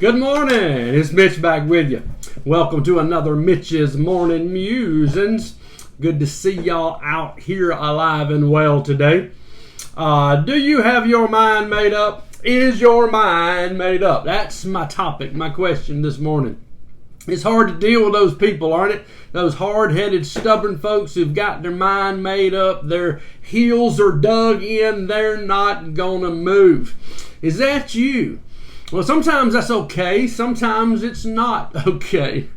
Good morning. It's Mitch back with you. Welcome to another Mitch's Morning Musings. Good to see y'all out here alive and well today. Do you have your mind made up? Is your mind made up? That's my topic, my question this morning. It's hard to deal with those people, aren't it? Those hard-headed, stubborn folks who've got their mind made up, their heels are dug in, they're not gonna move. Is that you? Well, sometimes that's okay. Sometimes it's not okay.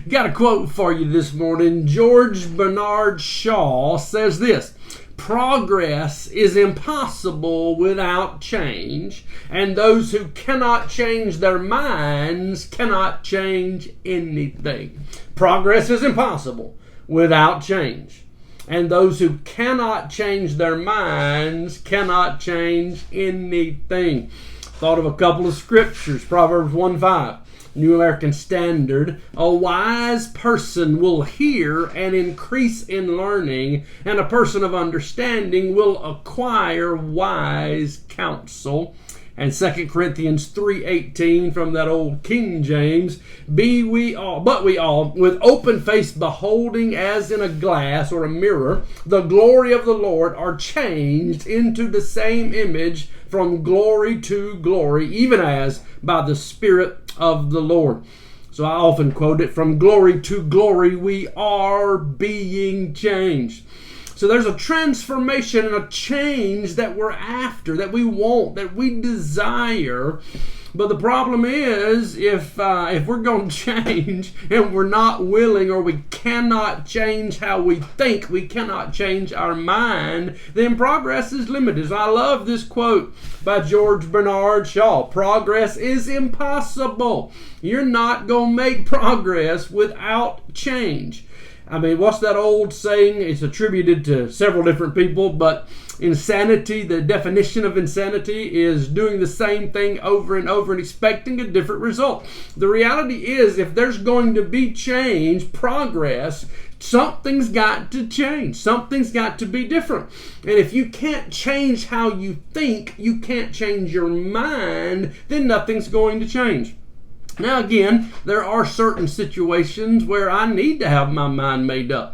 Got a quote for you this morning. George Bernard Shaw says this: progress is impossible without change, and those who cannot change their minds cannot change anything. Progress is impossible without change, and those who cannot change their minds cannot change anything. Thought of a couple of scriptures. Proverbs 1:5, New American Standard. A wise person will hear and increase in learning, and a person of understanding will acquire wise counsel. And 2 Corinthians 3:18 from that old King James, but we all, with open face beholding as in a glass or a mirror, the glory of the Lord, are changed into the same image from glory to glory, even as by the Spirit of the Lord. So I often quote it, from glory to glory we are being changed. So there's a transformation and a change that we're after, that we want, that we desire. But the problem is, if we're going to change and we're not willing, or we cannot change how we think, we cannot change our mind, then progress is limited. I love this quote by George Bernard Shaw. Progress is impossible. You're not going to make progress without change. I mean, what's that old saying? It's attributed to several different people, but insanity, the definition of insanity is doing the same thing over and over and expecting a different result. The reality is, if there's going to be change, progress, something's got to change. Something's got to be different. And if you can't change how you think, you can't change your mind, then nothing's going to change. Now again, there are certain situations where I need to have my mind made up.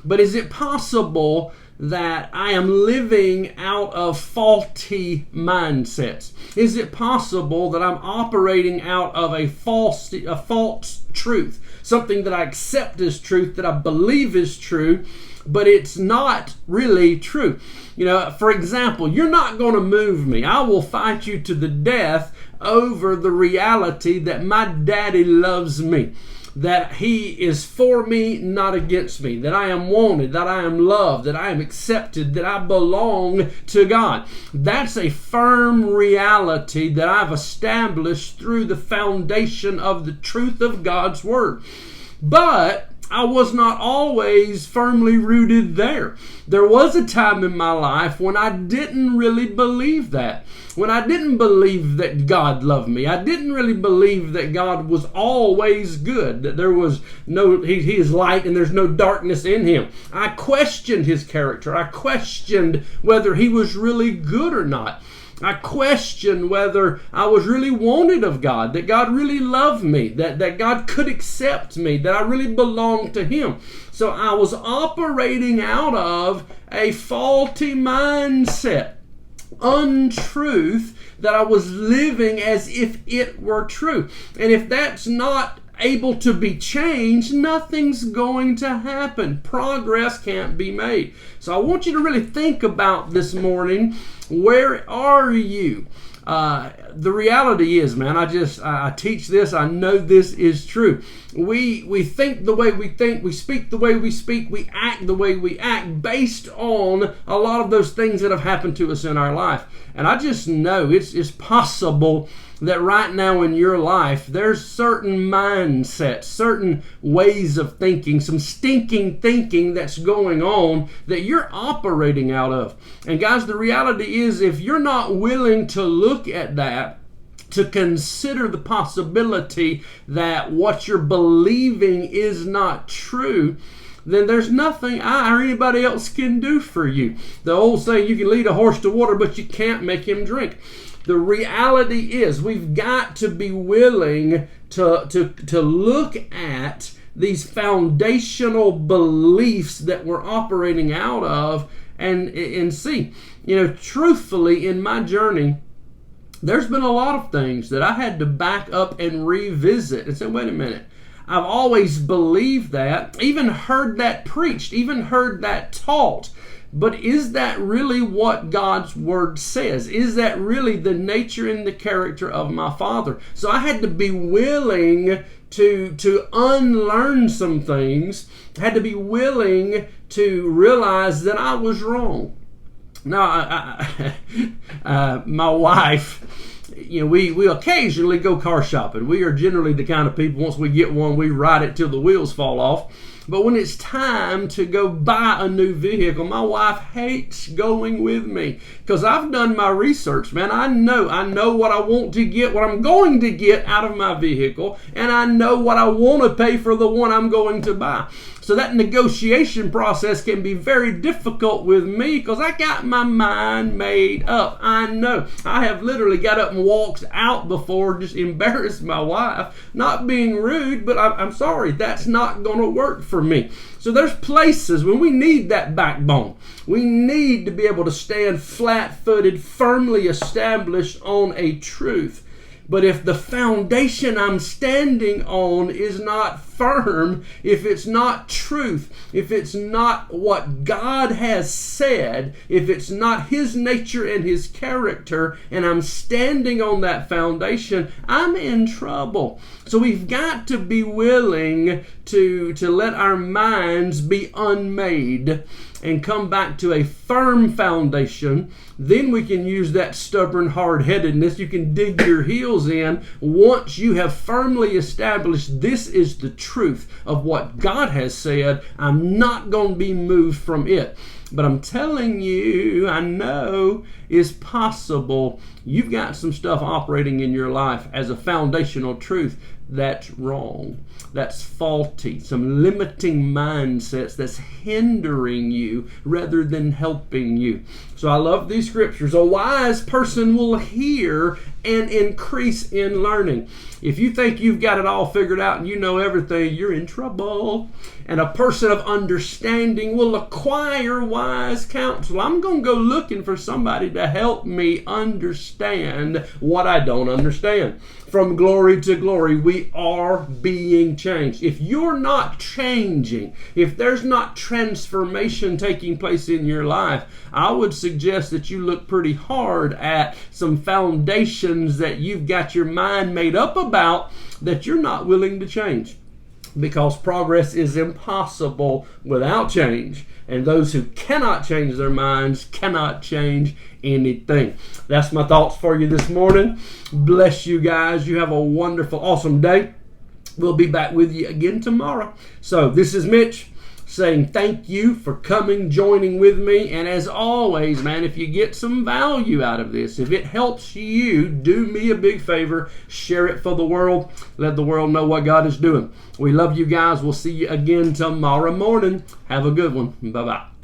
But is it possible that I am living out of faulty mindsets? Is it possible that I'm operating out of a false truth? Something that I accept as truth, that I believe is true, but it's not really true. You know, for example, you're not going to move me. I will fight you to the death over the reality that my daddy loves me, that he is for me, not against me, that I am wanted, that I am loved, that I am accepted, that I belong to God. That's a firm reality that I've established through the foundation of the truth of God's Word. But I was not always firmly rooted there. There was a time in my life when I didn't really believe that. When I didn't believe that God loved me. I didn't really believe that God was always good. That there was no, He is light and there's no darkness in Him. I questioned His character. I questioned whether He was really good or not. I questioned whether I was really wanted of God, that God really loved me, that God could accept me, that I really belonged to Him. So I was operating out of a faulty mindset, untruth, that I was living as if it were true. And if that's not able to be changed, nothing's going to happen. Progress can't be made. So I want you to really think about this morning. Where are you? The reality is, man, I teach this. I know this is true. We think the way we think. We speak the way we speak. We act the way we act based on a lot of those things that have happened to us in our life. And I just know it's possible that right now in your life, there's certain mindsets, certain ways of thinking, some stinking thinking that's going on that you're operating out of. And guys, the reality is, if you're not willing to look at that, to consider the possibility that what you're believing is not true, then there's nothing I or anybody else can do for you. The old saying, you can lead a horse to water, but you can't make him drink. The reality is we've got to be willing to look at these foundational beliefs that we're operating out of and see. Truthfully, in my journey, there's been a lot of things that I had to back up and revisit and say, wait a minute, I've always believed that, even heard that preached, even heard that taught. But is that really what God's Word says? Is that really the nature and the character of my Father? So I had to be willing to unlearn some things. I had to be willing to realize that I was wrong. Now, my wife, we occasionally go car shopping. We are generally the kind of people, once we get one, we ride it till the wheels fall off. But when it's time to go buy a new vehicle, my wife hates going with me because I've done my research, man. I know what I want to get, what I'm going to get out of my vehicle, and I know what I want to pay for the one I'm going to buy. So that negotiation process can be very difficult with me because I got my mind made up. I know. I have literally got up and walked out before, just embarrassed my wife. Not being rude, but I'm sorry, that's not going to work for me. So there's places when we need that backbone. We need to be able to stand flat-footed, firmly established on a truth. But if the foundation I'm standing on is not firm, if it's not truth, if it's not what God has said, if it's not His nature and His character, and I'm standing on that foundation, I'm in trouble. So we've got to be willing to let our minds be unmade and come back to a firm foundation. Then we can use that stubborn hard-headedness. You can dig your heels in once you have firmly established this is the truth of what God has said. I'm not going to be moved from it. But I'm telling you, I know it's possible you've got some stuff operating in your life as a foundational truth that's wrong, that's faulty, some limiting mindsets that's hindering you rather than helping you. So I love these scriptures. A wise person will hear and increase in learning. If you think you've got it all figured out and you know everything, you're in trouble. And a person of understanding will acquire wise counsel. I'm going to go looking for somebody to help me understand what I don't understand. From glory to glory, we are being changed. If you're not changing, if there's not transformation taking place in your life, I would suggest that you look pretty hard at some foundations that you've got your mind made up about that you're not willing to change. Because progress is impossible without change. And those who cannot change their minds cannot change anything. That's my thoughts for you this morning. Bless you guys. You have a wonderful, awesome day. We'll be back with you again tomorrow. So this is Mitch saying thank you for coming, joining with me. And as always, man, if you get some value out of this, if it helps you, do me a big favor. Share it for the world. Let the world know what God is doing. We love you guys. We'll see you again tomorrow morning. Have a good one. Bye-bye.